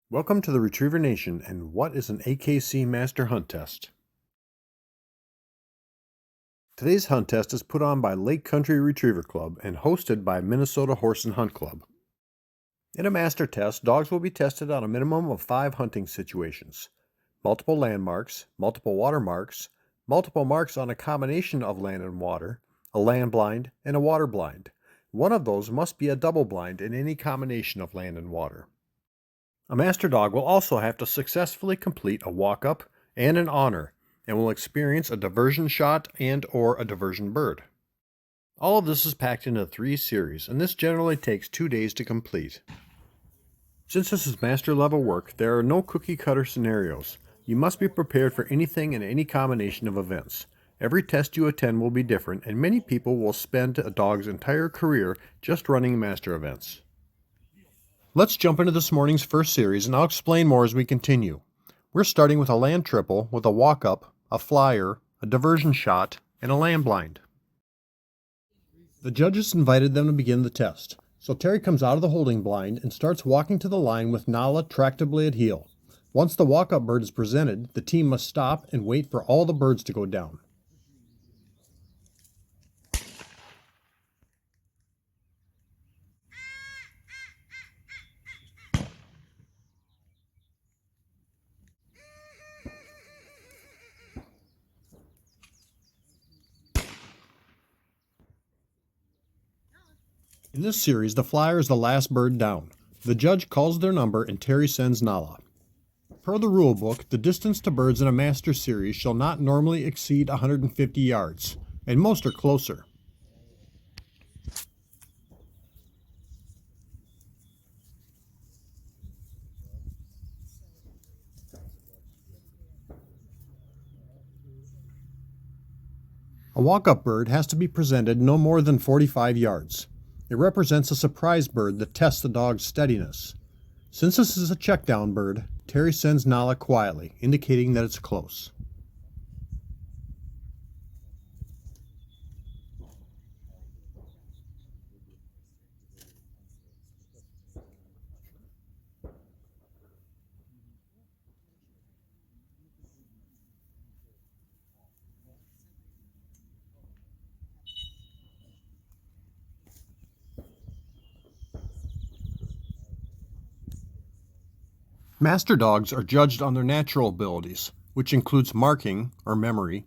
Welcome to the Retriever Nation, and what is an AKC Master Hunt Test? Today's hunt test is put on by Lake Country Retriever Club and hosted by Minnesota Horse and Hunt Club. In a master test, dogs will be tested on a minimum of 5 hunting situations: multiple landmarks, multiple watermarks, multiple marks on a combination of land and water, a land blind, and a water blind. One of those must be a double blind in any combination of land and water. A master dog will also have to successfully complete a walk-up and an honor, and will experience a diversion shot and/or a diversion bird. All of this is packed into 3 series, and this generally takes 2 days to complete. Since this is master level work, there are no cookie cutter scenarios. You must be prepared for anything and any combination of events. Every test you attend will be different, and many people will spend a dog's entire career just running master events. Let's jump into this morning's first series, and I'll explain more as we continue. We're starting with a land triple with a walk-up, a flyer, a diversion shot, and a land blind. The judges invited them to begin the test, so Terry comes out of the holding blind and starts walking to the line with Nala tractably at heel. Once the walk-up bird is presented, the team must stop and wait for all the birds to go down. In this series, the flyer is the last bird down. The judge calls their number and Terry sends Nala. Per the rule book, the distance to birds in a master series shall not normally exceed 150 yards, and most are closer. A walk-up bird has to be presented no more than 45 yards. It represents a surprise bird that tests the dog's steadiness. Since this is a check-down bird, Terry sends Nala quietly, indicating that it's close. Master dogs are judged on their natural abilities, which includes marking, or memory,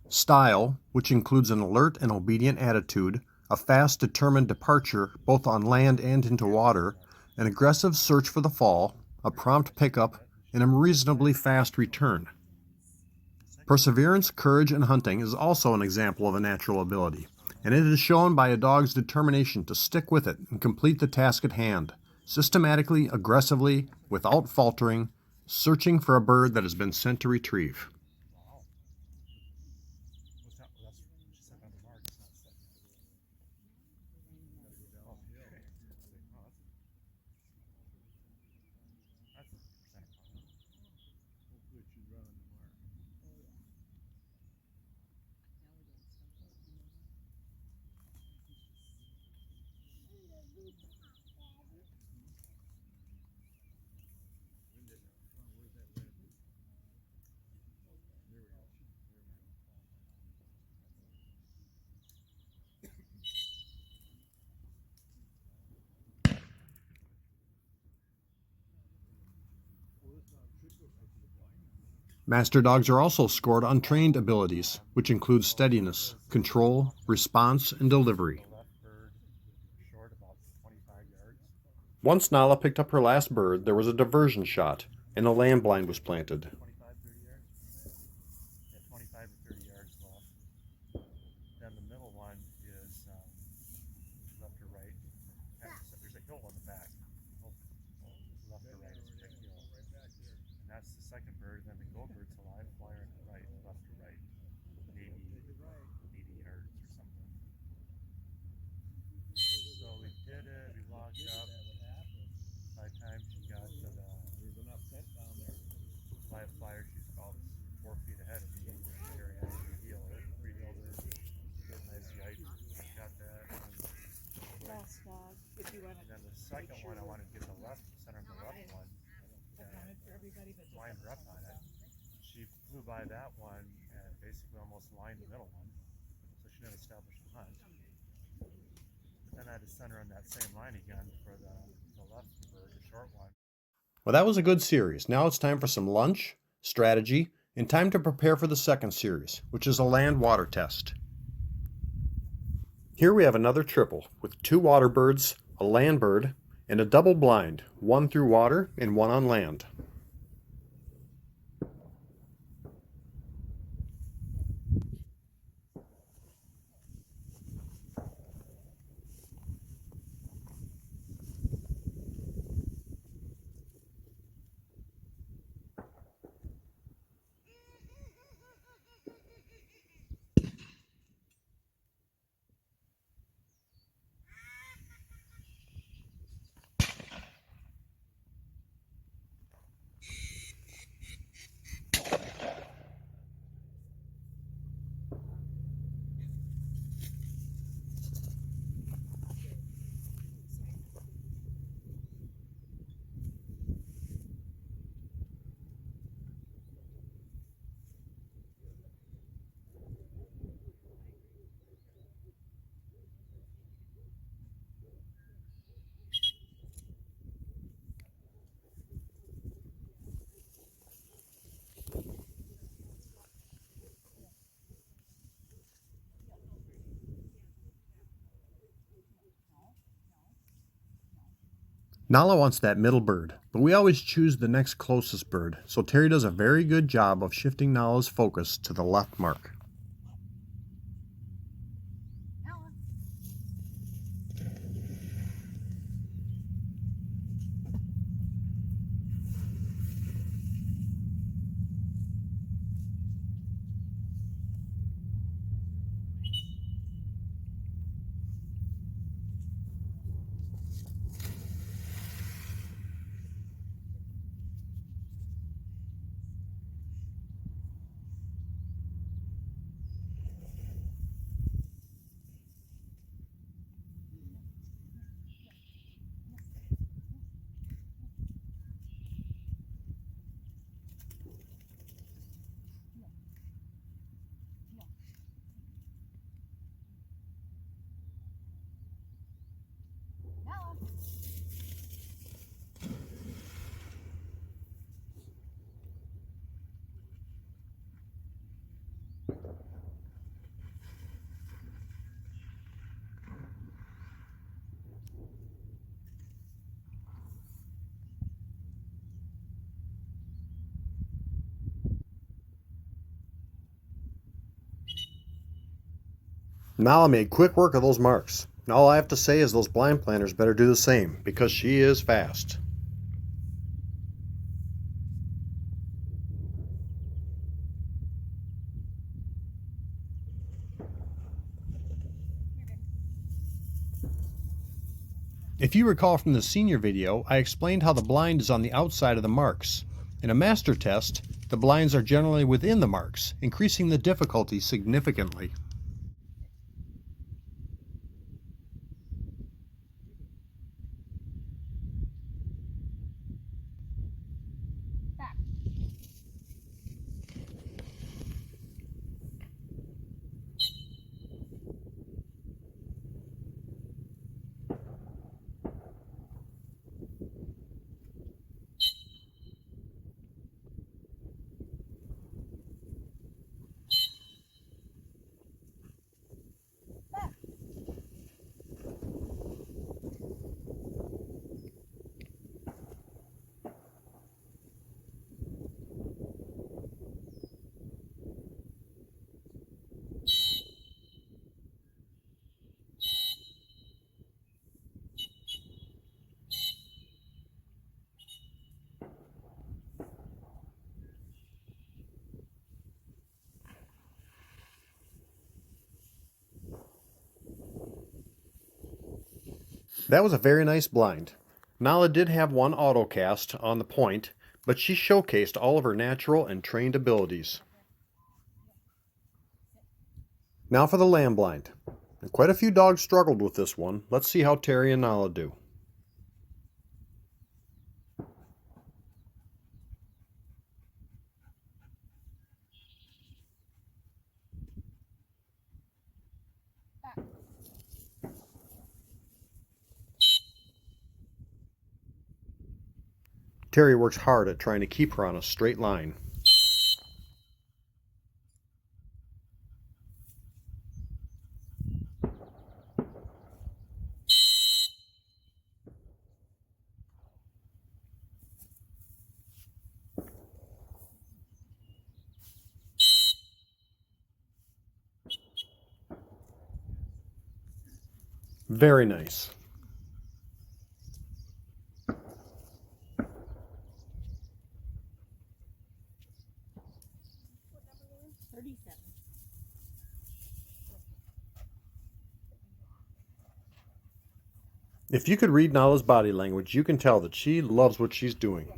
style, which includes an alert and obedient attitude, a fast, determined departure both on land and into water, an aggressive search for the fall, a prompt pickup, and a reasonably fast return. Perseverance, courage, and hunting is also an example of a natural ability, and it is shown by a dog's determination to stick with it and complete the task at hand, systematically, aggressively, without faltering, searching for a bird that has been sent to retrieve. Master dogs are also scored on trained abilities, which include steadiness, control, response, and delivery. Once Nala picked up her last bird, there was a diversion shot, and a land blind was planted. That's the second bird. Then the gold bird's alive, flyer on the right, left to right, maybe 80 yards or something. So we did it. We locked up. By the time she got to the live flyer. blind rep on it. She flew by that one and basically almost lined the middle one, so she didn't establish a hunt. But then I had to send her on that same line again for the left bird, the short one. Well, that was a good series. Now it's time for some lunch, strategy, and time to prepare for the second series, which is a land-water test. Here we have another triple with 2 water birds, a land bird, and a double blind, 1 through water and 1 on land. Nala wants that middle bird, but we always choose the next closest bird, so Terry does a very good job of shifting Nala's focus to the left mark. Nala made quick work of those marks. And all I have to say is those blind planters better do the same, because she is fast. If you recall from the senior video, I explained how the blind is on the outside of the marks. In a master test, the blinds are generally within the marks, increasing the difficulty significantly. That was a very nice blind. Nala did have one autocast on the point, but she showcased all of her natural and trained abilities. Now for the lamb blind. And quite a few dogs struggled with this one. Let's see how Terry and Nala do. Terry works hard at trying to keep her on a straight line. Very nice. 37. If you could read Nala's body language, you can tell that she loves what she's doing.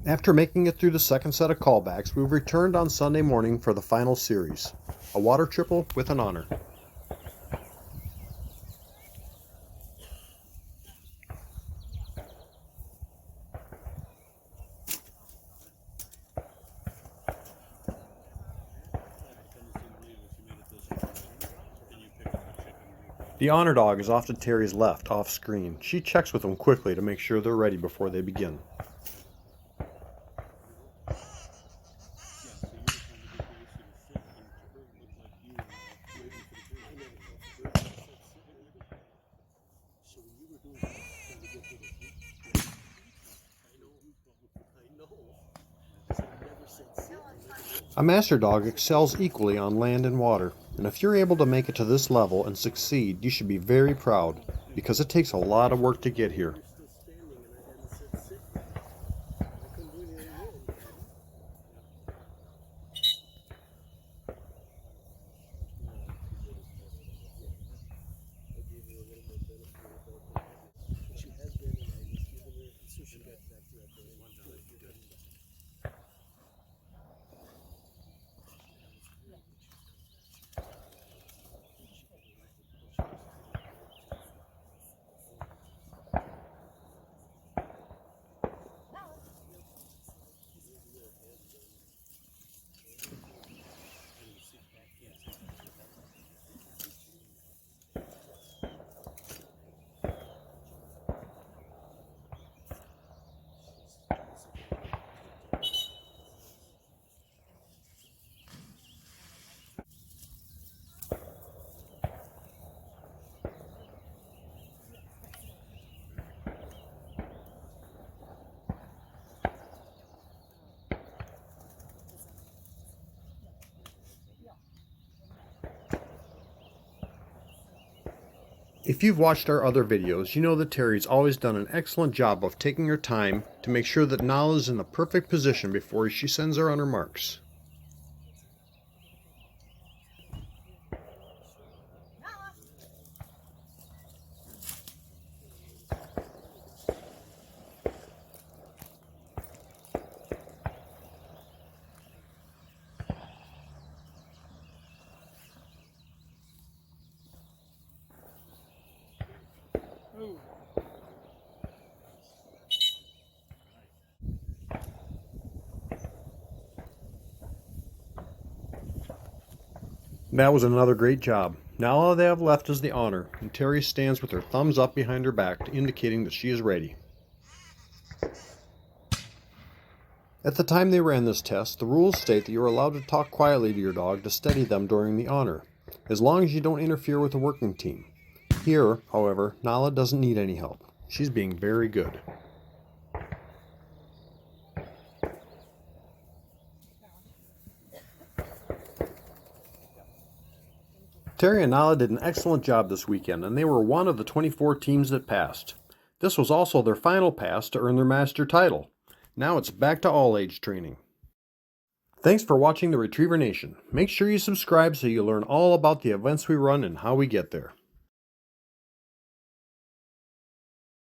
After making it through the second set of callbacks, we returned on Sunday morning for the final series, a water triple with an honor. The honor dog is off to Terry's left, off screen. She checks with them quickly to make sure they're ready before they begin. A master dog excels equally on land and water, and if you're able to make it to this level and succeed, you should be very proud, because it takes a lot of work to get here. If you've watched our other videos, you know that Terry's always done an excellent job of taking her time to make sure that Nala is in the perfect position before she sends her on her marks. That was another great job. Now all they have left is the honor, and Terry stands with her thumbs up behind her back, indicating that she is ready. At the time they ran this test, the rules state that you are allowed to talk quietly to your dog to steady them during the honor, as long as you don't interfere with the working team. Here, however, Nala doesn't need any help. She's being very good. Terry and Nala did an excellent job this weekend, and they were one of the 24 teams that passed. This was also their final pass to earn their master title. Now it's back to all-age training. Thanks for watching the Retriever Nation. Make sure you subscribe so you learn all about the events we run and how we get there.